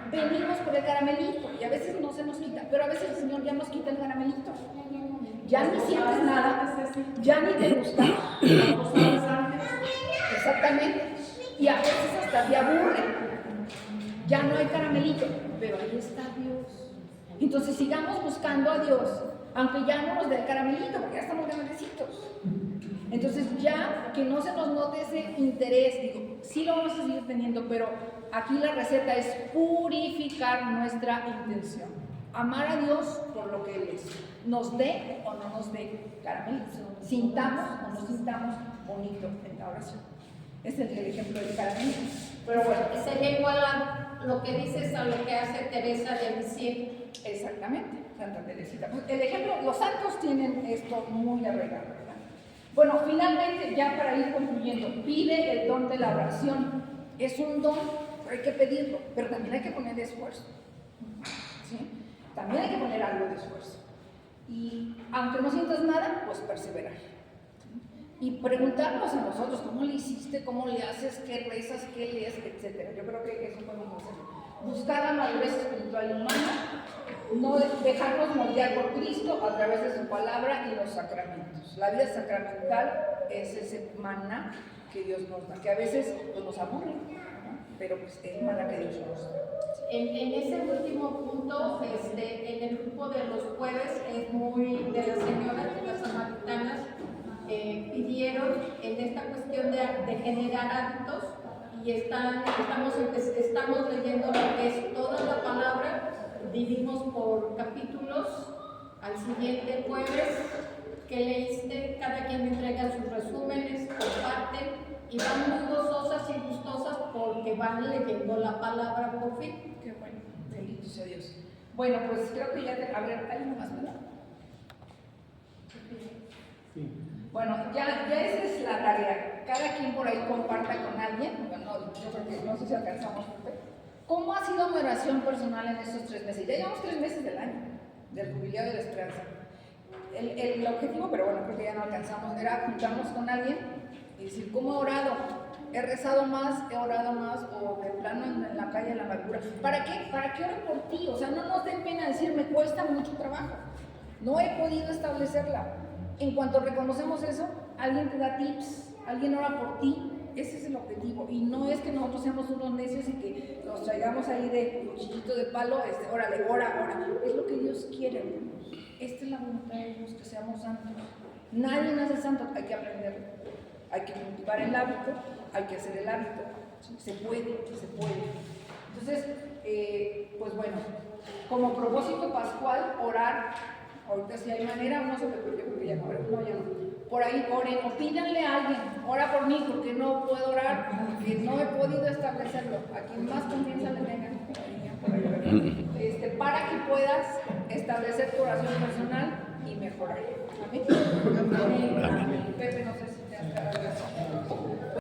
Venimos por el caramelito y a veces no se nos quita, pero a veces el Señor ya nos quita el caramelito. Ya ni sientes nada, ya ni te gusta. Exactamente. Y a veces hasta te aburre. Ya no hay caramelito, pero ahí está Dios. Entonces sigamos buscando a Dios, aunque ya no nos dé el caramelito, porque ya estamos grandecitos. Entonces ya que no se nos note ese interés, digo, sí lo vamos a seguir teniendo, pero aquí la receta es purificar nuestra intención. Amar a Dios por lo que Él es. Nos dé o no nos dé caramelito. Sintamos o no sintamos bonito en la oración. Este es el ejemplo del caramelito. Pero bueno. Sería igual a lo que dices a lo que hace Teresa de Lisieux. Exactamente, Santa Teresita. Pues el ejemplo, los santos tienen esto muy arraigado, ¿verdad? Bueno, finalmente, ya para ir concluyendo, pide el don de la oración. Es un don, pero hay que pedirlo, pero también hay que poner esfuerzo. ¿Sí? También hay que poner algo de esfuerzo. Y aunque no sientas nada, pues perseverar. Y preguntarnos a nosotros, ¿cómo le hiciste? ¿Cómo le haces? ¿Qué rezas? ¿Qué lees? Etcétera. Yo creo que eso podemos hacer. Buscar la madurez espiritual y humana, no dejarnos moldear por Cristo a través de su palabra y los sacramentos. La vida sacramental es ese maná que Dios nos da, que a veces pues, nos aburre, ¿no? Pero pues, es maná que Dios nos da. En ese último punto, en el grupo de los jueves, es muy de las señoras, de las samaritanas, pidieron en esta cuestión de generar hábitos y estamos leyendo lo que es toda la palabra, dividimos por capítulos, al siguiente jueves que leíste, cada quien entrega sus resúmenes, comparten y van muy gozosas y gustosas porque van leyendo la palabra por fin. Qué bueno, bendito sea Dios. Bueno, pues creo que ya, a ver, ¿hay uno más, verdad? Sí. Bueno, ya esa es la tarea. Cada quien por ahí comparta con alguien. Bueno, yo creo que no sé si alcanzamos. ¿Cómo ha sido mi oración personal en estos 3 meses? Ya llevamos 3 meses del año, del jubileo de la esperanza. El objetivo, pero bueno, creo que ya no alcanzamos, era juntarnos con alguien y decir, ¿cómo he orado? He rezado más, o de plano en la calle de la amargura. ¿Para qué? Para que ore por ti. O sea, no nos dé pena decir, me cuesta mucho trabajo. No he podido establecerla. En cuanto reconocemos eso, alguien te da tips, alguien ora por ti. Ese es el objetivo. Y no es que nosotros seamos unos necios y que nos traigamos ahí de cuchillito de palo, órale, ora. Es lo que Dios quiere, hermanos. Esta es la voluntad de Dios, que seamos santos. Nadie nace santo, hay que aprenderlo. Hay que cultivar el hábito, hay que hacer el hábito. Se puede. Entonces, pues bueno, como propósito pascual, orar. Ahorita si hay manera, no sé, pero yo creo que ya no, por ahí oren o pídanle a alguien, ora por mí porque no puedo orar, porque no he podido establecerlo. A quien más confianza le tengan, para que puedas establecer tu oración personal y mejorar. Amén. Pepe, no sé si te has